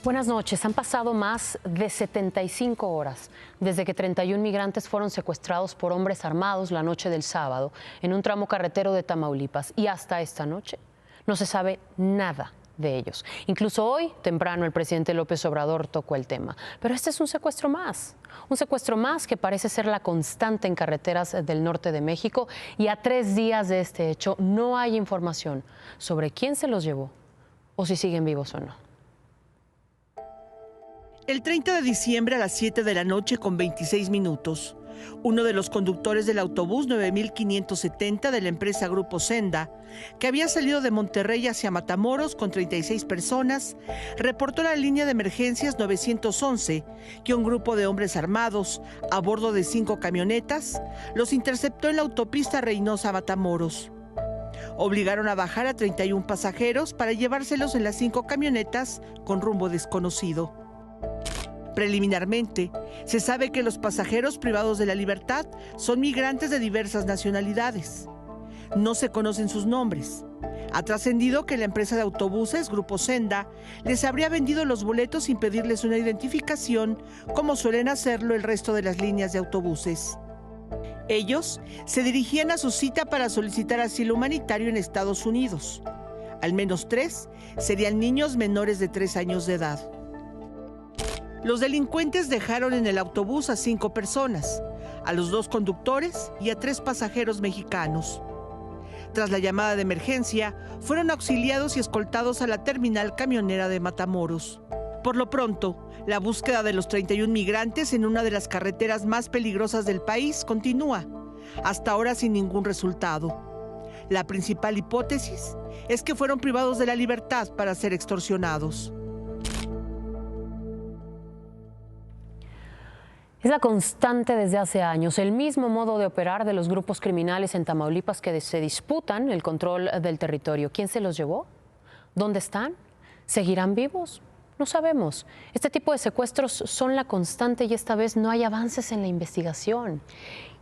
Buenas noches. Han pasado más de 75 horas desde que 31 migrantes fueron secuestrados por hombres armados la noche del sábado en un tramo carretero de Tamaulipas. Y hasta esta noche no se sabe nada de ellos. Incluso hoy, temprano, el presidente López Obrador tocó el tema. Pero este es un secuestro más que parece ser la constante en carreteras del norte de México. Y a 3 días de este hecho no hay información sobre quién se los llevó o si siguen vivos o no. El 30 de diciembre a las 7 de la noche con 26 minutos, uno de los conductores del autobús 9570 de la empresa Grupo Senda, que había salido de Monterrey hacia Matamoros con 36 personas, reportó a la línea de emergencias 911 que un grupo de hombres armados, a bordo de 5 camionetas, los interceptó en la autopista Reynosa-Matamoros. Obligaron a bajar a 31 pasajeros para llevárselos en las 5 camionetas con rumbo desconocido. Preliminarmente, se sabe que los pasajeros privados de la libertad son migrantes de diversas nacionalidades. No se conocen sus nombres. Ha trascendido que la empresa de autobuses, Grupo Senda, les habría vendido los boletos sin pedirles una identificación, como suelen hacerlo el resto de las líneas de autobuses. Ellos se dirigían a su cita para solicitar asilo humanitario en Estados Unidos. Al menos 3 serían niños menores de 3 años de edad. Los delincuentes dejaron en el autobús a 5 personas, a los 2 conductores y a 3 pasajeros mexicanos. Tras la llamada de emergencia, fueron auxiliados y escoltados a la terminal camionera de Matamoros. Por lo pronto, la búsqueda de los 31 migrantes en una de las carreteras más peligrosas del país continúa, hasta ahora sin ningún resultado. La principal hipótesis es que fueron privados de la libertad para ser extorsionados. Es la constante desde hace años, el mismo modo de operar de los grupos criminales en Tamaulipas que se disputan el control del territorio. ¿Quién se los llevó? ¿Dónde están? ¿Seguirán vivos? No sabemos. Este tipo de secuestros son la constante y esta vez no hay avances en la investigación.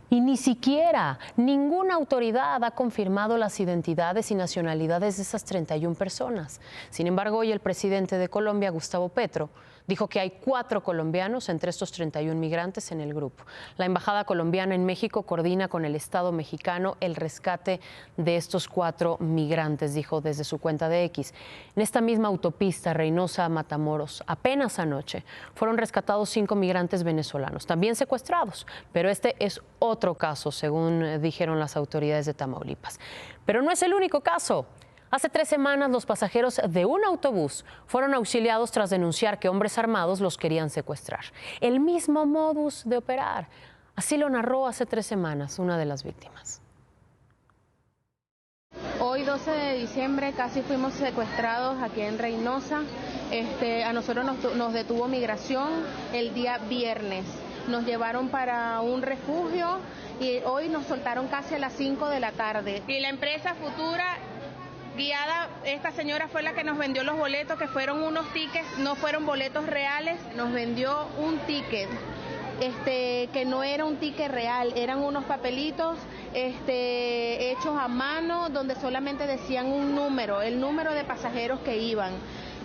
Y ni siquiera ninguna autoridad ha confirmado las identidades y nacionalidades de esas 31 personas. Sin embargo, hoy el presidente de Colombia, Gustavo Petro, dijo que hay 4 colombianos entre estos 31 migrantes en el grupo. La embajada colombiana en México coordina con el Estado mexicano el rescate de estos 4 migrantes, dijo desde su cuenta de X. En esta misma autopista Reynosa-Matamoros, apenas anoche, fueron rescatados 5 migrantes venezolanos, también secuestrados, pero este es otro caso, según dijeron las autoridades de Tamaulipas. Pero no es el único caso. Hace 3 semanas los pasajeros de un autobús fueron auxiliados tras denunciar que hombres armados los querían secuestrar. El mismo modus de operar. Así lo narró hace 3 semanas una de las víctimas. Hoy 12 de diciembre casi fuimos secuestrados aquí en Reynosa. A nosotros nos detuvo migración el día viernes. Nos llevaron para un refugio y hoy nos soltaron casi a las 5 de la tarde. Y la empresa Futura guiada, esta señora fue la que nos vendió los boletos, que fueron unos tickets, no fueron boletos reales, nos vendió un ticket, que no era un ticket real, eran unos papelitos hechos a mano, donde solamente decían un número, el número de pasajeros que iban.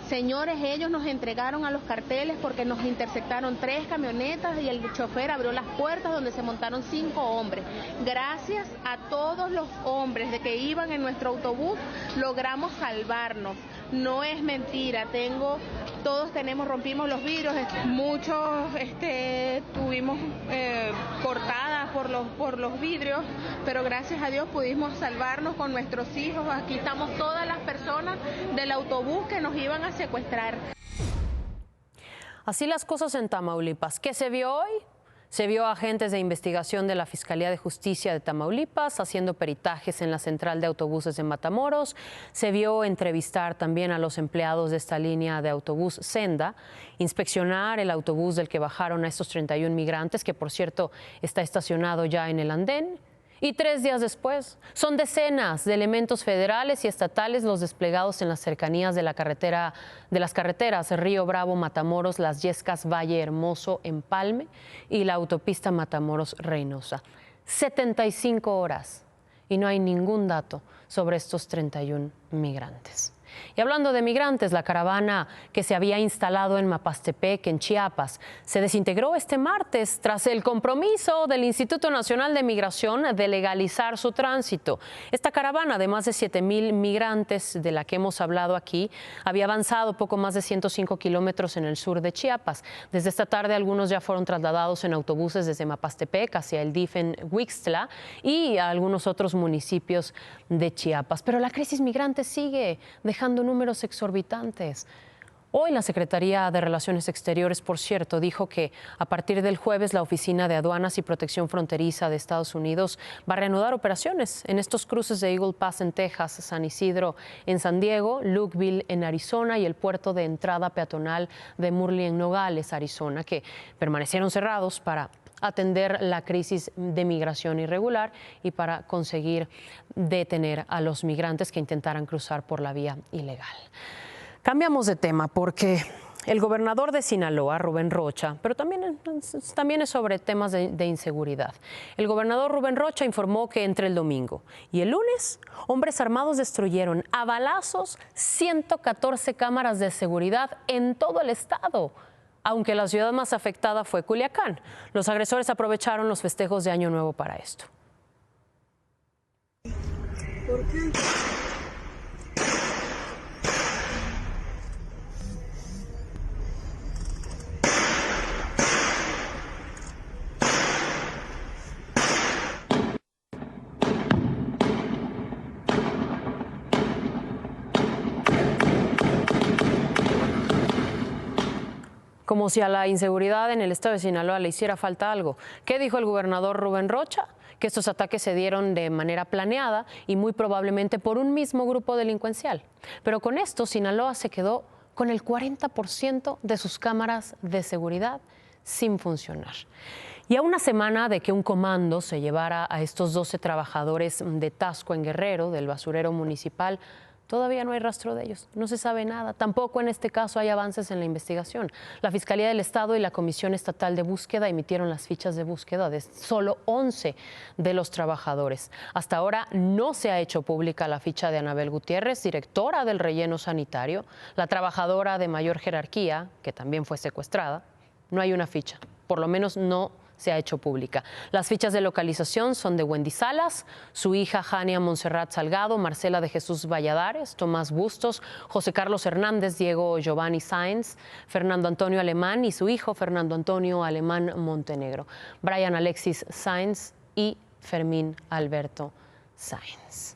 Señores, ellos nos entregaron a los carteles porque nos interceptaron 3 camionetas y el chofer abrió las puertas donde se montaron 5 hombres. Gracias a todos los hombres de que iban en nuestro autobús, logramos salvarnos. No es mentira, rompimos los vidrios, muchos tuvimos cortadas por los vidrios, pero gracias a Dios pudimos salvarnos con nuestros hijos. Aquí estamos todas las personas del autobús que nos iban a secuestrar. Así las cosas en Tamaulipas. ¿Qué se vio hoy? Se vio a agentes de investigación de la Fiscalía de Justicia de Tamaulipas haciendo peritajes en la central de autobuses de Matamoros. Se vio entrevistar también a los empleados de esta línea de autobús Senda, inspeccionar el autobús del que bajaron a estos 31 migrantes, que por cierto está estacionado ya en el andén. Y 3 días después, son decenas de elementos federales y estatales los desplegados en las cercanías de las carreteras Río Bravo, Matamoros, Las Yescas, Valle Hermoso, Empalme y la autopista Matamoros-Reynosa. 75 horas y no hay ningún dato sobre estos 31 migrantes. Y hablando de migrantes, la caravana que se había instalado en Mapastepec, en Chiapas, se desintegró este martes tras el compromiso del Instituto Nacional de Migración de legalizar su tránsito. Esta caravana de más de 7,000 migrantes, de la que hemos hablado aquí, había avanzado poco más de 105 kilómetros en el sur de Chiapas. Desde esta tarde, algunos ya fueron trasladados en autobuses desde Mapastepec hacia el DIF en Huixtla y a algunos otros municipios de Chiapas. Pero la crisis migrante sigue dejando números exorbitantes. Hoy la Secretaría de Relaciones Exteriores, por cierto, dijo que a partir del jueves la Oficina de Aduanas y Protección Fronteriza de Estados Unidos va a reanudar operaciones en estos cruces de Eagle Pass en Texas, San Isidro en San Diego, Lukeville en Arizona y el puerto de entrada peatonal de Murray en Nogales, Arizona, que permanecieron cerrados para atender la crisis de migración irregular y para conseguir detener a los migrantes que intentaran cruzar por la vía ilegal. Cambiamos de tema porque el gobernador de Sinaloa, Rubén Rocha, pero también es sobre temas de inseguridad. El gobernador Rubén Rocha informó que entre el domingo y el lunes, hombres armados destruyeron a balazos 114 cámaras de seguridad en todo el estado, aunque la ciudad más afectada fue Culiacán. Los agresores aprovecharon los festejos de Año Nuevo para esto. ¿Por qué? Como si a la inseguridad en el estado de Sinaloa le hiciera falta algo. ¿Qué dijo el gobernador Rubén Rocha? Que estos ataques se dieron de manera planeada y muy probablemente por un mismo grupo delincuencial. Pero con esto, Sinaloa se quedó con el 40% de sus cámaras de seguridad sin funcionar. Y a una semana de que un comando se llevara a estos 12 trabajadores de Taxco en Guerrero, del basurero municipal, todavía no hay rastro de ellos, no se sabe nada. Tampoco en este caso hay avances en la investigación. La Fiscalía del Estado y la Comisión Estatal de Búsqueda emitieron las fichas de búsqueda de solo 11 de los trabajadores. Hasta ahora no se ha hecho pública la ficha de Anabel Gutiérrez, directora del relleno sanitario, la trabajadora de mayor jerarquía, que también fue secuestrada. No hay una ficha, por lo menos no se ha hecho pública. Las fichas de localización son de Wendy Salas, su hija Jania Montserrat Salgado, Marcela de Jesús Valladares, Tomás Bustos, José Carlos Hernández, Diego Giovanni Sáenz, Fernando Antonio Alemán y su hijo Fernando Antonio Alemán Montenegro, Brian Alexis Sáenz y Fermín Alberto Sáenz.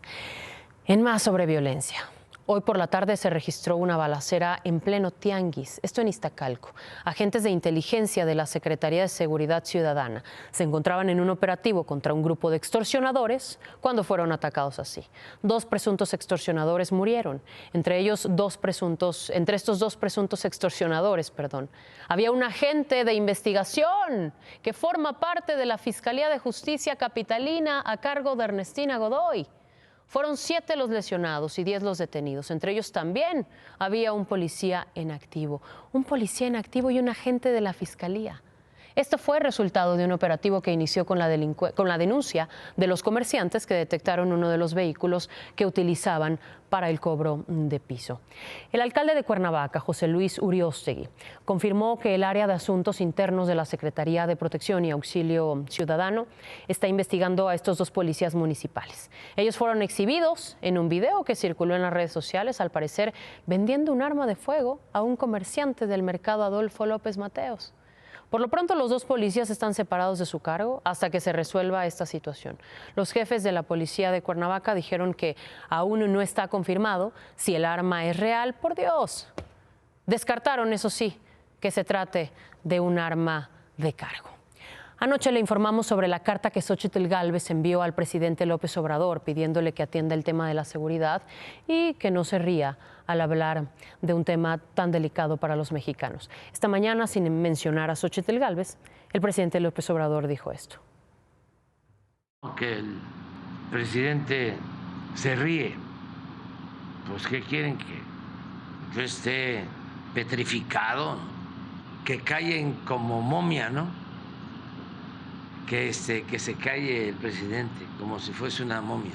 En más sobre violencia. Hoy por la tarde se registró una balacera en pleno Tianguis, esto en Iztacalco. Agentes de inteligencia de la Secretaría de Seguridad Ciudadana se encontraban en un operativo contra un grupo de extorsionadores cuando fueron atacados así. 2 presuntos extorsionadores murieron. Entre estos dos presuntos extorsionadores, había un agente de investigación que forma parte de la Fiscalía de Justicia Capitalina a cargo de Ernestina Godoy. Fueron 7 los lesionados y 10 los detenidos. Entre ellos también había un policía en activo y un agente de la Fiscalía. Esto fue resultado de un operativo que inició con la denuncia de los comerciantes que detectaron uno de los vehículos que utilizaban para el cobro de piso. El alcalde de Cuernavaca, José Luis Uriostegui, confirmó que el área de asuntos internos de la Secretaría de Protección y Auxilio Ciudadano está investigando a estos 2 policías municipales. Ellos fueron exhibidos en un video que circuló en las redes sociales, al parecer vendiendo un arma de fuego a un comerciante del mercado Adolfo López Mateos. Por lo pronto, los 2 policías están separados de su cargo hasta que se resuelva esta situación. Los jefes de la policía de Cuernavaca dijeron que aún no está confirmado si el arma es real. Por Dios. Descartaron, eso sí, que se trate de un arma de cargo. Anoche le informamos sobre la carta que Xóchitl Gálvez envió al presidente López Obrador pidiéndole que atienda el tema de la seguridad y que no se ría al hablar de un tema tan delicado para los mexicanos. Esta mañana, sin mencionar a Xóchitl Gálvez, el presidente López Obrador dijo esto. Que el presidente se ríe, pues ¿qué quieren? Que yo esté petrificado, que callen como momia, ¿no? Que se calle el presidente como si fuese una momia.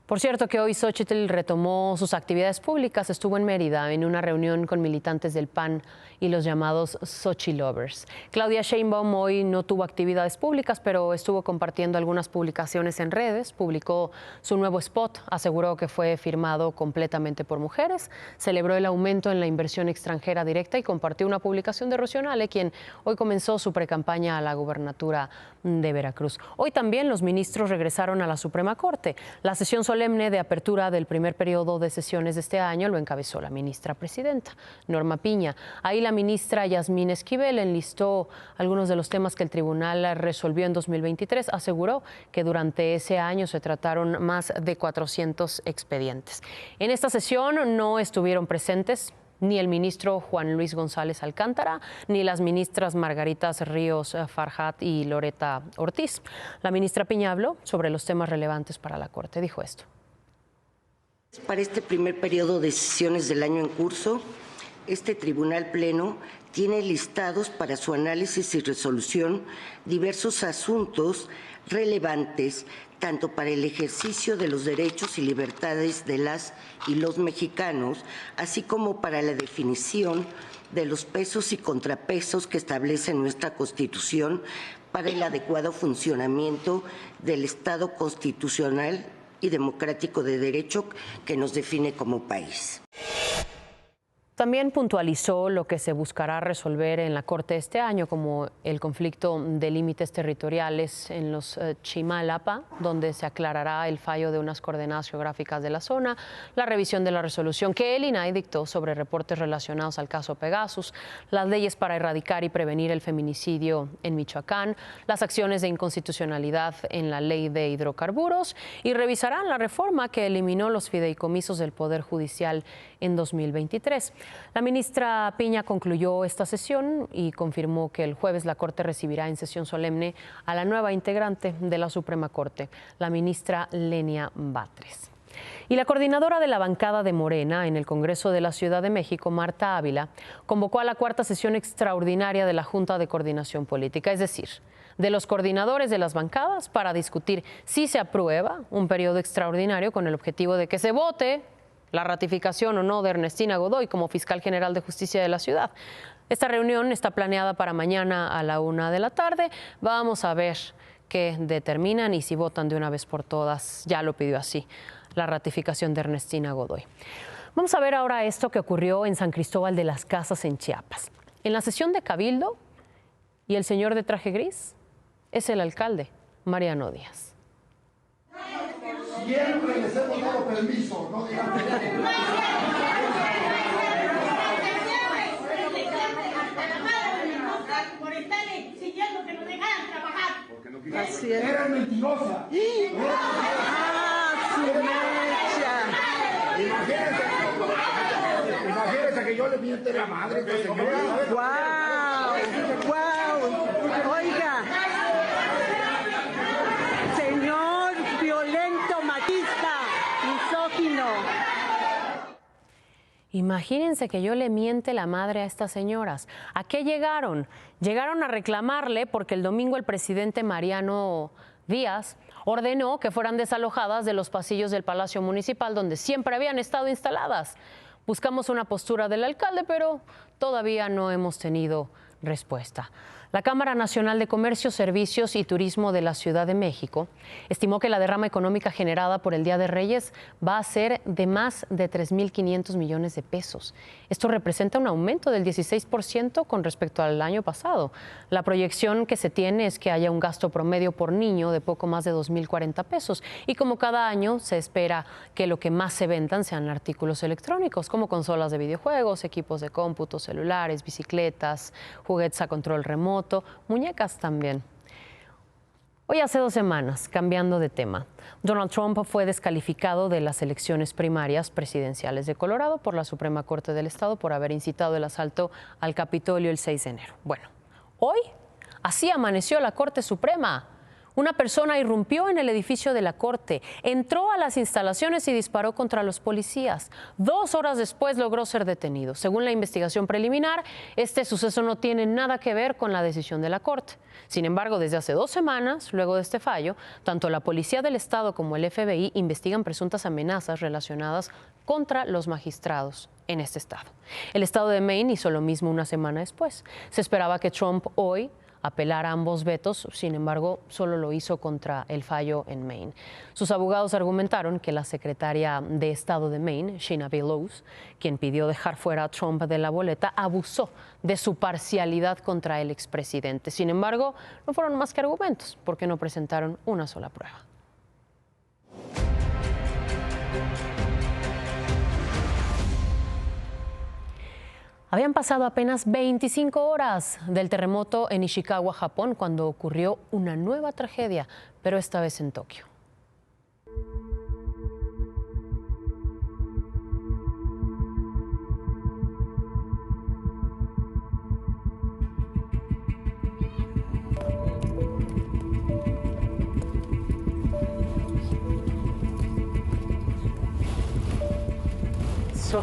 Por cierto que hoy Xóchitl retomó sus actividades públicas, estuvo en Mérida en una reunión con militantes del PAN y los llamados Xochilovers. Claudia Sheinbaum hoy no tuvo actividades públicas, pero estuvo compartiendo algunas publicaciones en redes, publicó su nuevo spot, aseguró que fue firmado completamente por mujeres, celebró el aumento en la inversión extranjera directa y compartió una publicación de Rocío Nale, quien hoy comenzó su precampaña a la gubernatura de Veracruz. Hoy también los ministros regresaron a la Suprema Corte. La sesión solemne de apertura del primer periodo de sesiones de este año lo encabezó la ministra presidenta, Norma Piña. Ahí la ministra Yasmín Esquivel enlistó algunos de los temas que el tribunal resolvió en 2023. Aseguró que durante ese año se trataron más de 400 expedientes. En esta sesión no estuvieron presentes ni el ministro Juan Luis González Alcántara, ni las ministras Margaritas Ríos Farjat y Loreta Ortiz. La ministra Piña habló sobre los temas relevantes para la Corte. Dijo esto. Para este primer periodo de sesiones del año en curso, este Tribunal Pleno tiene listados para su análisis y resolución diversos asuntos relevantes tanto para el ejercicio de los derechos y libertades de las y los mexicanos, así como para la definición de los pesos y contrapesos que establece nuestra Constitución para el adecuado funcionamiento del Estado constitucional y democrático de derecho que nos define como país. También puntualizó lo que se buscará resolver en la Corte este año, como el conflicto de límites territoriales en los Chimalapa, donde se aclarará el fallo de unas coordenadas geográficas de la zona, la revisión de la resolución que el INAI dictó sobre reportes relacionados al caso Pegasus, las leyes para erradicar y prevenir el feminicidio en Michoacán, las acciones de inconstitucionalidad en la ley de hidrocarburos y revisarán la reforma que eliminó los fideicomisos del Poder Judicial en 2023. La ministra Piña concluyó esta sesión y confirmó que el jueves la Corte recibirá en sesión solemne a la nueva integrante de la Suprema Corte, la ministra Lenia Batres. Y la coordinadora de la bancada de Morena en el Congreso de la Ciudad de México, Marta Ávila, convocó a la cuarta sesión extraordinaria de la Junta de Coordinación Política, es decir, de los coordinadores de las bancadas, para discutir si se aprueba un periodo extraordinario con el objetivo de que se vote la ratificación o no de Ernestina Godoy como fiscal general de justicia de la ciudad. Esta reunión está planeada para mañana a la 1 de la tarde. Vamos a ver qué determinan y si votan de una vez por todas, ya lo pidió así, la ratificación de Ernestina Godoy. Vamos a ver ahora esto que ocurrió en San Cristóbal de las Casas, en Chiapas. En la sesión de Cabildo, y el señor de traje gris es el alcalde, Mariano Díaz. Siempre les hemos dado permiso, no digan que por estarle siguiendo que nos dejaran trabajar. así es. Eres mentirosa. ¡Su mecha! Imagínense que yo le miente la madre a esta señora. ¡Guau! ¡Guau! Oiga, señor violento, machista, misógino. Imagínense que yo le miente la madre a estas señoras. ¿A qué llegaron? Llegaron a reclamarle porque el domingo el presidente Mariano Díaz ordenó que fueran desalojadas de los pasillos del Palacio Municipal donde siempre habían estado instaladas. Buscamos una postura del alcalde, pero todavía no hemos tenido respuesta. La Cámara Nacional de Comercio, Servicios y Turismo de la Ciudad de México estimó que la derrama económica generada por el Día de Reyes va a ser de más de 3.500 millones de pesos. Esto representa un aumento del 16% con respecto al año pasado. La proyección que se tiene es que haya un gasto promedio por niño de poco más de 2.040 pesos. Y como cada año, se espera que lo que más se vendan sean artículos electrónicos, como consolas de videojuegos, equipos de cómputo, celulares, bicicletas, juguetes a control remoto, muñecas también. Hoy hace 2 semanas, cambiando de tema, Donald Trump fue descalificado de las elecciones primarias presidenciales de Colorado por la Suprema Corte del Estado por haber incitado el asalto al Capitolio el 6 de enero. Bueno, hoy así amaneció la Corte Suprema. Una persona irrumpió en el edificio de la Corte, entró a las instalaciones y disparó contra los policías. 2 horas después logró ser detenido. Según la investigación preliminar, este suceso no tiene nada que ver con la decisión de la Corte. Sin embargo, desde hace 2 semanas, luego de este fallo, tanto la Policía del Estado como el FBI investigan presuntas amenazas relacionadas contra los magistrados en este estado. El estado de Maine hizo lo mismo una semana después. Se esperaba que Trump hoy apelara ambos vetos, sin embargo, solo lo hizo contra el fallo en Maine. Sus abogados argumentaron que la secretaria de Estado de Maine, Sheena Bellows, quien pidió dejar fuera a Trump de la boleta, abusó de su parcialidad contra el expresidente. Sin embargo, no fueron más que argumentos, porque no presentaron una sola prueba. Habían pasado apenas 25 horas del terremoto en Ishikawa, Japón, cuando ocurrió una nueva tragedia, pero esta vez en Tokio.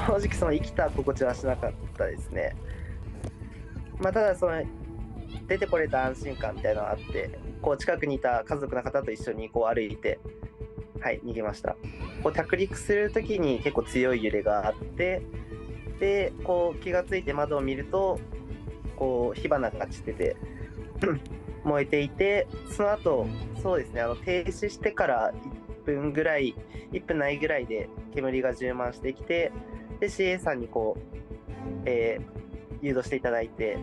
Realmente 生きた心地はしなかったですね。ただ出てこれた安心感みたいなのがあって、近くにいた家族の方と一緒に歩いて、逃げました。着陸する時に結構強い揺れがあって、で気がついて窓を見ると火花が散ってて燃えていて、その後そうですね、停止してから1分ないぐらいで煙が充満してきて、で CA さんに誘導していただいて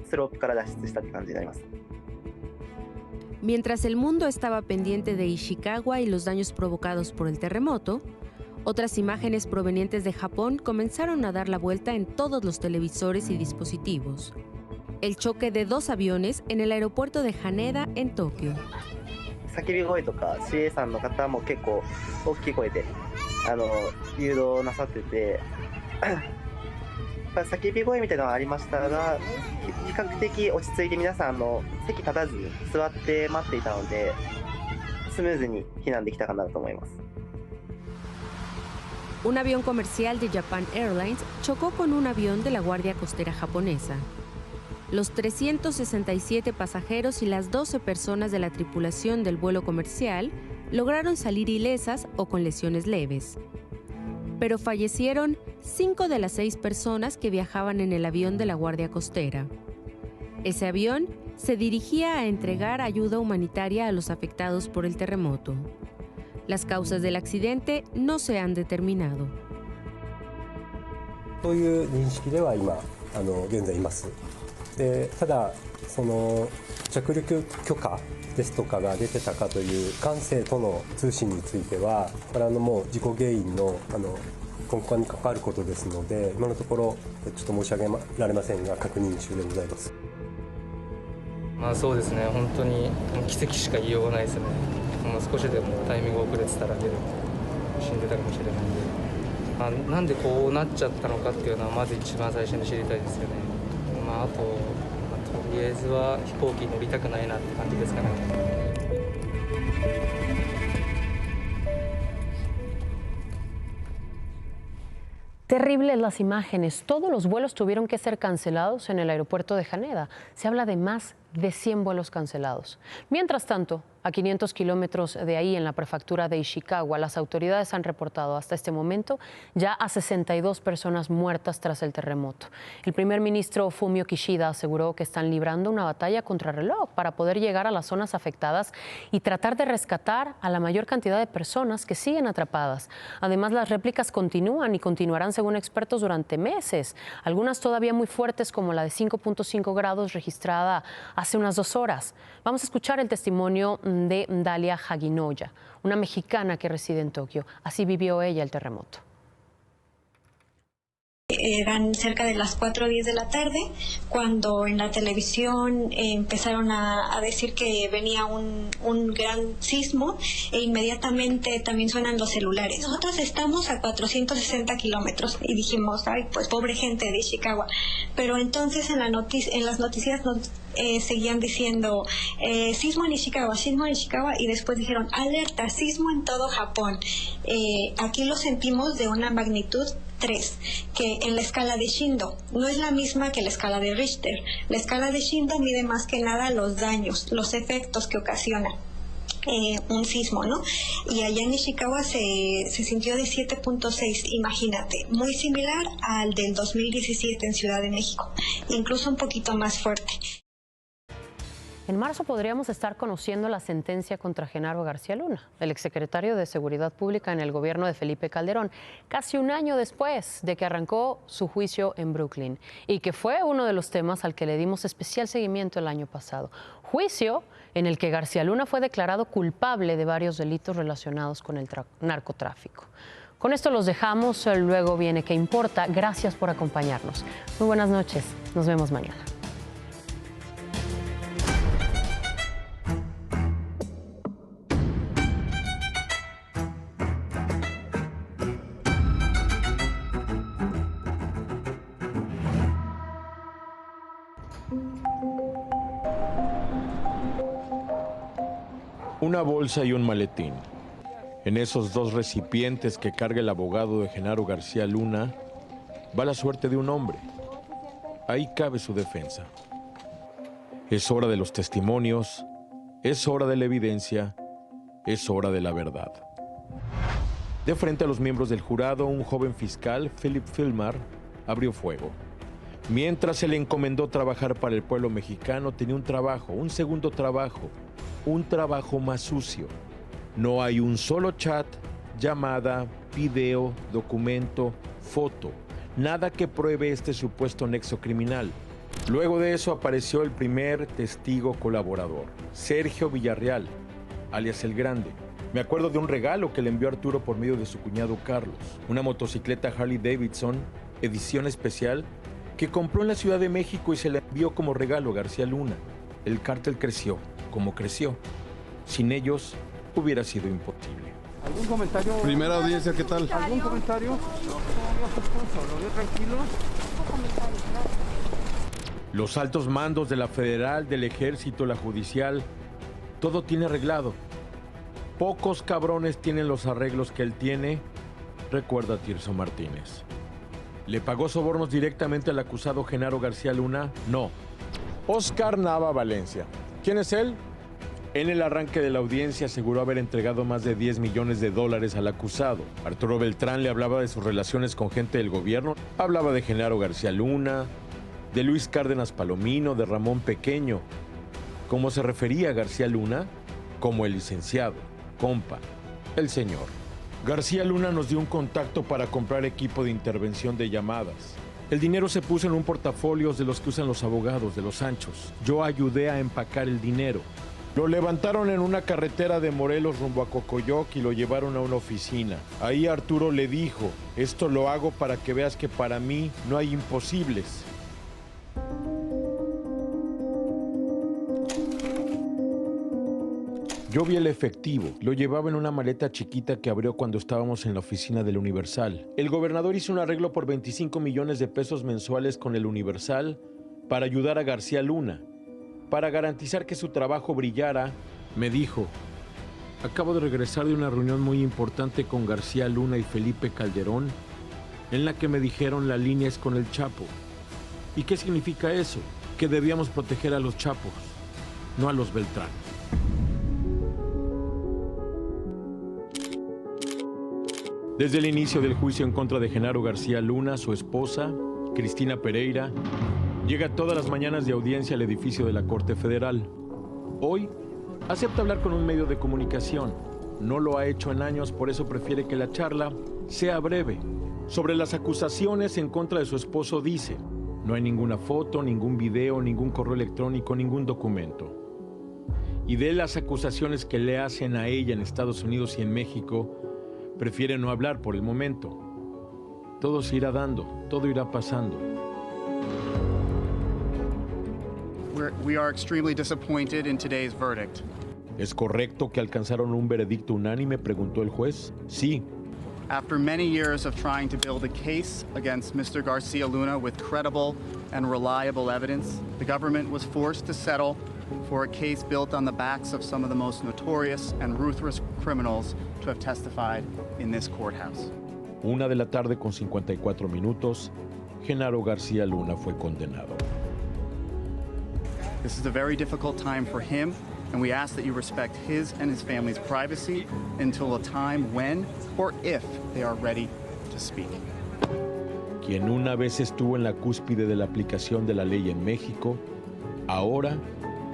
スロープから脱出したって感じになります。 Mientras el mundo estaba pendiente de Ishikawa y los daños provocados por el terremoto, otras imágenes provenientes de Japón comenzaron a dar la vuelta en todos los televisores y dispositivos. El choque de 2 aviones en el aeropuerto de Haneda en Tokio. 叫び声とか CA さんの方も結構大きい声で誘導なさってて叫び声みたいなのはありましたが、比較的落ち着いて皆さん席立たずに座って待っていたのでスムーズに避難できたかなと思います。 Un avión comercial de Japan Airlines chocó con un avión de la Guardia Costera japonesa. Los 367 pasajeros y las 12 personas de la tripulación del vuelo comercial lograron salir ilesas o con lesiones leves. Pero fallecieron 5 de las 6 personas que viajaban en el avión de la Guardia Costera. Ese avión se dirigía a entregar ayuda humanitaria a los afectados por el terremoto. Las causas del accidente no se han determinado. そういう認識では今現在います。でただ着陸許可ですとかが出てたかという管制との通信についてはこれもう事故原因の根幹に関わることですので今のところちょっと申し上げられませんが確認中でございます。そうですね、本当に奇跡しか言いようがないですね。少しでもタイミング遅れてたら死んでたかもしれないんで、なんでこうなっちゃったのかっていうのはまず一番最初に知りたいですよね。あととりあえずは飛行機に乗りたくないなって感じですかね。 Terribles las imágenes. Todos los vuelos tuvieron que ser cancelados en el aeropuerto de Haneda. Se habla de más de 100 vuelos cancelados. Mientras tanto, a 500 kilómetros de ahí, en la prefectura de Ishikawa, las autoridades han reportado hasta este momento ya a 62 personas muertas tras el terremoto. El primer ministro Fumio Kishida aseguró que están librando una batalla contrarreloj para poder llegar a las zonas afectadas y tratar de rescatar a la mayor cantidad de personas que siguen atrapadas. Además, las réplicas continúan y continuarán según expertos durante meses, algunas todavía muy fuertes como la de 5.5 grados registrada hace unas 2 horas. Vamos a escuchar el testimonio de Dalia Haginoya, una mexicana que reside en Tokio. Así vivió ella el terremoto. Eran cerca de las 4:10 de la tarde cuando en la televisión empezaron a decir que venía un gran sismo e inmediatamente también suenan los celulares. Nosotros estamos a 460 kilómetros y dijimos, ay, pues pobre gente de Ishikawa. Pero entonces en las noticias nos seguían diciendo sismo en Ishikawa, sismo en Ishikawa, y después dijeron alerta, sismo en todo Japón. Aquí lo sentimos de una magnitud 3, que en la escala de Shindo no es la misma que la escala de Richter. La escala de Shindo mide más que nada los daños, los efectos que ocasiona un sismo, ¿no? Y allá en Ishikawa se sintió de 7.6, imagínate, muy similar al del 2017 en Ciudad de México, incluso un poquito más fuerte. En marzo podríamos estar conociendo la sentencia contra Genaro García Luna, el exsecretario de Seguridad Pública en el gobierno de Felipe Calderón, casi un año después de que arrancó su juicio en Brooklyn y que fue uno de los temas al que le dimos especial seguimiento el año pasado. Juicio en el que García Luna fue declarado culpable de varios delitos relacionados con el narcotráfico. Con esto los dejamos, luego viene ¿Qué importa? Gracias por acompañarnos. Muy buenas noches, nos vemos mañana. Una bolsa y un maletín. En esos dos recipientes que carga el abogado de Genaro García Luna va la suerte de un hombre. Ahí cabe su defensa. Es hora de los testimonios, es hora de la evidencia, es hora de la verdad. De frente a los miembros del jurado, un joven fiscal, Philip Filmar, abrió fuego. Mientras se le encomendó trabajar para el pueblo mexicano, tenía un trabajo, un segundo trabajo, un trabajo más sucio. No hay un solo chat, llamada, video, documento, foto, nada que pruebe este supuesto nexo criminal. Luego de eso apareció el primer testigo colaborador, Sergio Villarreal, alias El Grande. Me acuerdo de un regalo que le envió Arturo por medio de su cuñado Carlos, una motocicleta Harley Davidson, edición especial, que compró en la Ciudad de México y se le envió como regalo a García Luna. El cártel creció como creció. Sin ellos hubiera sido imposible. ¿Algún comentario? Primera audiencia, ¿qué tal? ¿Algún comentario? ¿Lo veo tranquilo? Los altos mandos de la federal, del ejército, la judicial, todo tiene arreglado. Pocos cabrones tienen los arreglos que él tiene, recuerda Tirso Martínez. ¿Le pagó sobornos directamente al acusado Genaro García Luna? No. Oscar Nava Valencia. ¿Quién es él? En el arranque de la audiencia aseguró haber entregado más de $10 millones al acusado. Arturo Beltrán le hablaba de sus relaciones con gente del gobierno, hablaba de Genaro García Luna, de Luis Cárdenas Palomino, de Ramón Pequeño. ¿Cómo se refería a García Luna? Como el licenciado, compa, el señor. García Luna nos dio un contacto para comprar equipo de intervención de llamadas. El dinero se puso en un portafolio de los que usan los abogados, de los anchos. Yo ayudé a empacar el dinero. Lo levantaron en una carretera de Morelos rumbo a Cocoyoc y lo llevaron a una oficina. Ahí Arturo le dijo, esto lo hago para que veas que para mí no hay imposibles. Yo vi el efectivo, lo llevaba en una maleta chiquita que abrió cuando estábamos en la oficina del Universal. El gobernador hizo un arreglo por 25 millones de pesos mensuales con el Universal para ayudar a García Luna. Para garantizar que su trabajo brillara, me dijo, acabo de regresar de una reunión muy importante con García Luna y Felipe Calderón, en la que me dijeron la línea es con el Chapo. ¿Y qué significa eso? Que debíamos proteger a los Chapos, no a los Beltrán. Desde el inicio del juicio en contra de Genaro García Luna, su esposa, Cristina Pereira, llega todas las mañanas de audiencia al edificio de la Corte Federal. Hoy acepta hablar con un medio de comunicación. No lo ha hecho en años, por eso prefiere que la charla sea breve. Sobre las acusaciones en contra de su esposo dice, no hay ninguna foto, ningún video, ningún correo electrónico, ningún documento. Y de las acusaciones que le hacen a ella en Estados Unidos y en México, prefiere no hablar por el momento. Todo se irá dando, todo irá pasando. We are extremely disappointed in today's verdict. ¿Es correcto que alcanzaron un veredicto unánime?, preguntó el juez. Sí. After many years of trying to build a case against Mr. Garcia Luna with credible and reliable evidence, the government was forced to settle for a case built on the backs of some of the most notorious and ruthless criminals to have testified in this courthouse. 1:54 p.m, Genaro García Luna fue condenado. This is a very difficult time for him, and we ask that you respect his and his family's privacy until a time when or if they are ready to speak. Quien una vez estuvo en la cúspide de la aplicación de la ley en México, ahora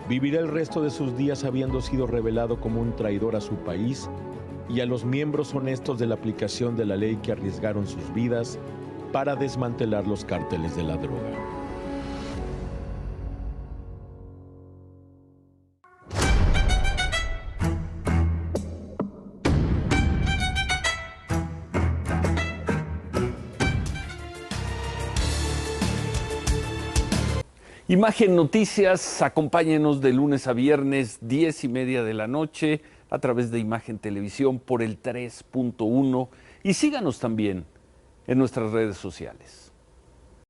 vivirá el resto de sus días habiendo sido revelado como un traidor a su país y a los miembros honestos de la aplicación de la ley que arriesgaron sus vidas para desmantelar los cárteles de la droga. Imagen Noticias, acompáñenos de lunes a viernes, 10:30 de la noche, a través de Imagen Televisión por el 3.1 y síganos también en nuestras redes sociales.